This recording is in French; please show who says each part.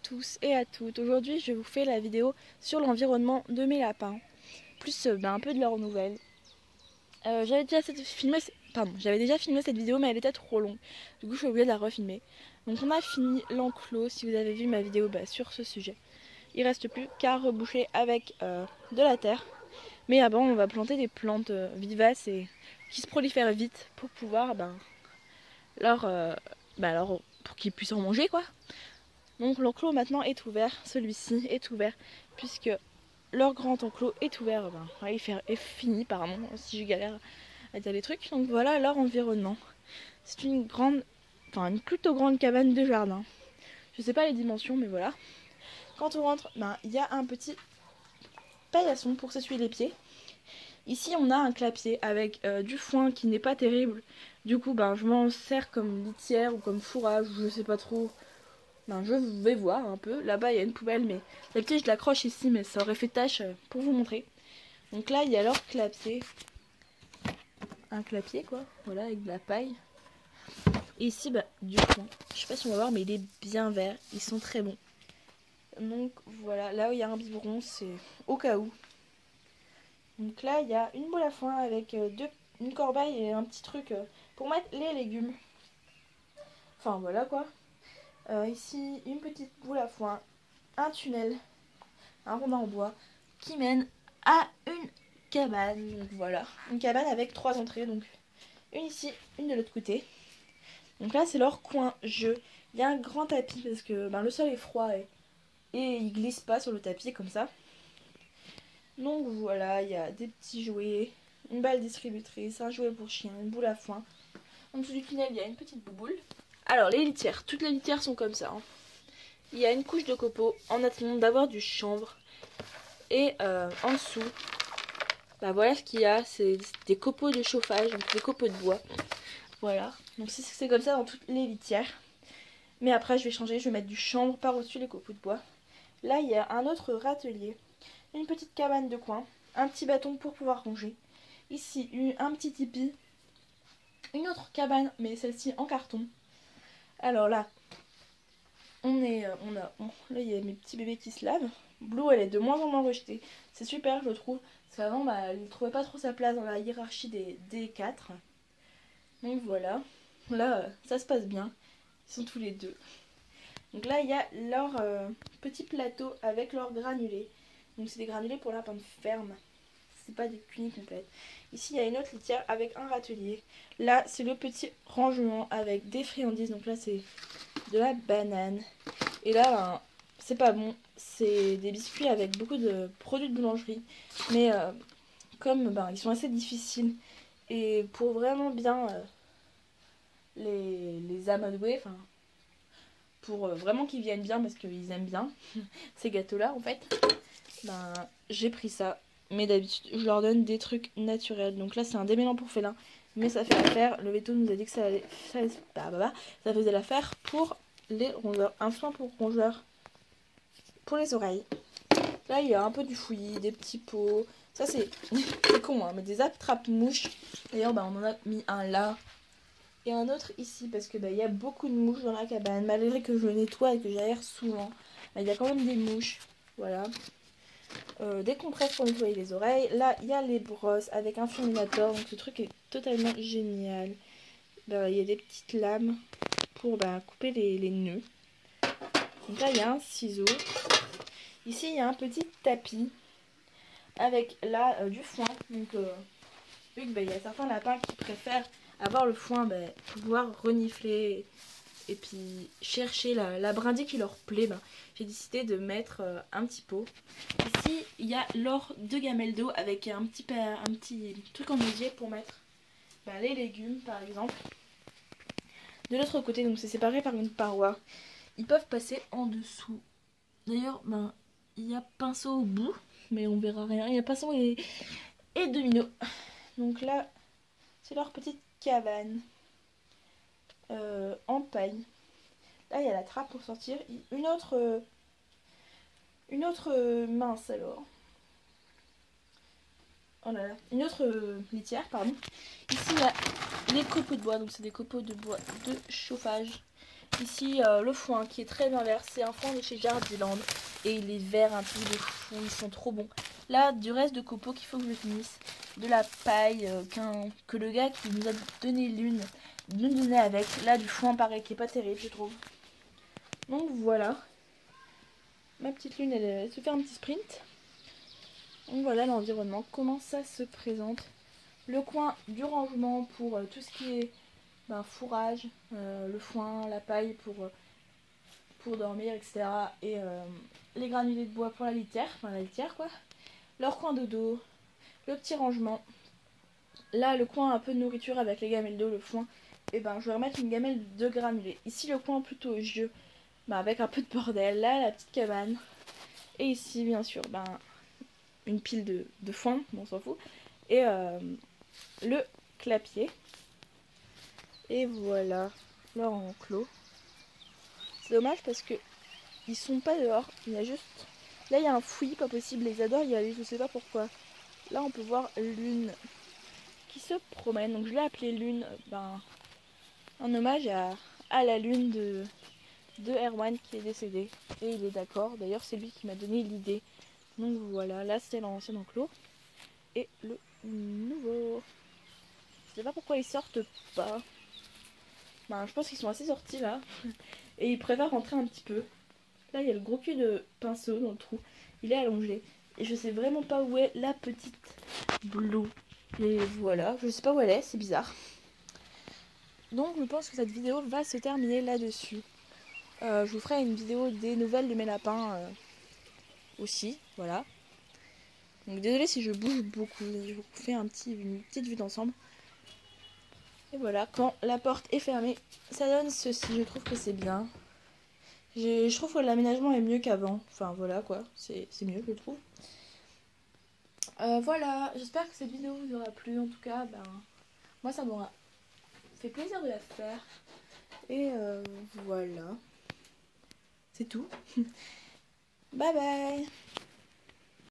Speaker 1: tous et à toutes. Aujourd'hui, je vous fais la vidéo sur l'environnement de mes lapins, plus un peu de leurs nouvelles. J'avais déjà filmé cette vidéo, mais elle était trop longue. Du coup, je suis obligée de la refilmer. Donc, on a fini l'enclos. Si vous avez vu ma vidéo sur ce sujet, il reste plus qu'à reboucher avec de la terre. Mais avant, on va planter des plantes vivaces et qui se prolifèrent vite pour pouvoir leur pour qu'ils puissent en manger, quoi. Donc l'enclos maintenant est ouvert, celui-ci est ouvert, puisque leur grand enclos est ouvert, il est fini, pardon, si je galère à dire les trucs. Donc voilà leur environnement. C'est une plutôt grande cabane de jardin. Je sais pas les dimensions, mais voilà. Quand on rentre, il y a un petit paillasson pour s'essuyer les pieds. Ici on a un clapier avec du foin qui n'est pas terrible. Du coup je m'en sers comme litière ou comme fourrage, je sais pas trop. Je vais voir un peu. Là-bas, il y a une poubelle, mais d'habitude, je l'accroche ici, mais ça aurait fait tâche pour vous montrer. Donc là, il y a leur clapier. Un clapier, quoi. Voilà, avec de la paille. Et ici, du foin. Je sais pas si on va voir, mais il est bien vert. Ils sont très bons. Donc voilà, là où il y a un biberon, c'est au cas où. Donc là, il y a une boule à foin avec une corbeille et un petit truc pour mettre les légumes. Enfin, voilà, quoi. Ici, une petite boule à foin, un tunnel, un rondin en bois qui mène à une cabane. Donc voilà, une cabane avec 3 entrées, donc une ici, une de l'autre côté. Donc là, c'est leur coin jeu. Il y a un grand tapis parce que le sol est froid et il glisse pas sur le tapis comme ça. Donc voilà, il y a des petits jouets, une balle distributrice, un jouet pour chien, une boule à foin. En dessous du tunnel, il y a une petite bouboule. Alors les litières, toutes les litières sont comme ça. Il y a une couche de copeaux en attendant d'avoir du chanvre. Et en dessous, voilà ce qu'il y a, c'est des copeaux de chauffage, donc des copeaux de bois. Voilà, donc c'est comme ça dans toutes les litières. Mais après je vais changer, je vais mettre du chanvre par-dessus les copeaux de bois. Là il y a un autre râtelier, une petite cabane de coin, un petit bâton pour pouvoir ranger. Ici un petit tipi, une autre cabane, mais celle-ci en carton. Alors là, là il y a mes petits bébés qui se lavent. Blue, elle est de moins en moins rejetée. C'est super, je trouve. Parce qu'avant, elle ne trouvait pas trop sa place dans la hiérarchie des 4. Donc voilà. Là, ça se passe bien. Ils sont tous les deux. Donc là, il y a leur petit plateau avec leurs granulés. Donc c'est des granulés pour lapins de ferme. C'est pas des cunis complètes. Ici, il y a une autre litière avec un râtelier. Là, c'est le petit rangement avec des friandises. Donc là, c'est de la banane. Et là, c'est pas bon. C'est des biscuits avec beaucoup de produits de boulangerie. Mais comme ils sont assez difficiles. Et pour vraiment bien les amadouer, pour vraiment qu'ils viennent bien parce qu'ils aiment bien ces gâteaux-là en fait, j'ai pris ça. Mais d'habitude, je leur donne des trucs naturels. Donc là, c'est un démêlant pour félin. Mais ça fait l'affaire. Le veto nous a dit que ça faisait l'affaire pour les rongeurs. Un soin pour rongeurs pour les oreilles. Là, il y a un peu du fouillis, des petits pots. Ça, c'est con, hein, mais des attrape-mouches. D'ailleurs, on en a mis un là. Et un autre ici, parce que il y a beaucoup de mouches dans la cabane. Malgré que je nettoie et que j'aère souvent, il y a quand même des mouches. Voilà. Des compresses pour nettoyer les oreilles. Là, il y a les brosses avec un fulminator. Donc, ce truc est totalement génial. Il y a des petites lames pour couper les nœuds. Donc là, il y a un ciseau. Ici, il y a un petit tapis avec là du foin. Donc, vu qu'il y a certains lapins qui préfèrent avoir le foin pour pouvoir renifler et puis chercher la brindille qui leur plaît, j'ai décidé de mettre un petit pot. Ici, il y a leur 2 gamelles d'eau avec un petit truc en osier pour mettre les légumes, par exemple. De l'autre côté, donc c'est séparé par une paroi. Ils peuvent passer en dessous. D'ailleurs, il y a pinceau au bout, mais on verra rien. Il y a pinceau et domino. Donc là, c'est leur petite cabane en paille. Là, il y a la trappe pour sortir. Une autre mince alors. Oh là là. Une autre litière, pardon. Ici, il y a les copeaux de bois. Donc, c'est des copeaux de bois de chauffage. Ici, le foin qui est très bien vert, c'est un foin de chez Jardiland. Et il est vert, un truc de fou, ils sont trop bons. Là, du reste de copeaux qu'il faut que je finisse. De la paille que le gars qui nous a donné l'une nous donnait avec. Là, du foin pareil qui est pas terrible, je trouve. Donc voilà. Ma petite lune, elle se fait un petit sprint. Donc voilà l'environnement, comment ça se présente. Le coin du rangement pour tout ce qui est fourrage, le foin, la paille pour dormir, etc. Et les granulés de bois pour la litière, la litière quoi. Leur coin de dos, le petit rangement. Là, le coin un peu de nourriture avec les gamelles d'eau, le foin. Et je vais remettre une gamelle de granulés. Ici, le coin plutôt jeu, avec un peu de bordel. Là, la petite cabane. Et ici, bien sûr, une pile de foin, on s'en fout. Et le clapier. Et voilà leur enclos. C'est dommage parce que ils sont pas dehors. Il y a juste... Là, il y a un fouillis pas possible. Ils adorent y aller, je sais pas pourquoi. Là, on peut voir Lune qui se promène. Donc, je l'ai appelée Lune, en hommage à la Lune de Erwan qui est décédé. Et il est d'accord. D'ailleurs, c'est lui qui m'a donné l'idée. Donc, voilà. Là, c'est l'ancien enclos. Et le nouveau. Je sais pas pourquoi ils sortent pas. Je pense qu'ils sont assez sortis là. Et ils préfèrent rentrer un petit peu. Là, il y a le gros cul de pinceau dans le trou. Il est allongé. Et je sais vraiment pas où est la petite Blue. Et voilà, je sais pas où elle est, c'est bizarre. Donc je pense que cette vidéo va se terminer là-dessus. Je vous ferai une vidéo des nouvelles de mes lapins aussi, voilà. Donc désolé si je bouge beaucoup, je vous fais une petite vue d'ensemble. Et voilà, quand la porte est fermée, ça donne ceci, je trouve que c'est bien. Je trouve que l'aménagement est mieux qu'avant, enfin voilà quoi, c'est mieux je trouve. Voilà, j'espère que cette vidéo vous aura plu, en tout cas, moi ça m'aura fait plaisir de la faire. Et voilà, c'est tout. Bye bye.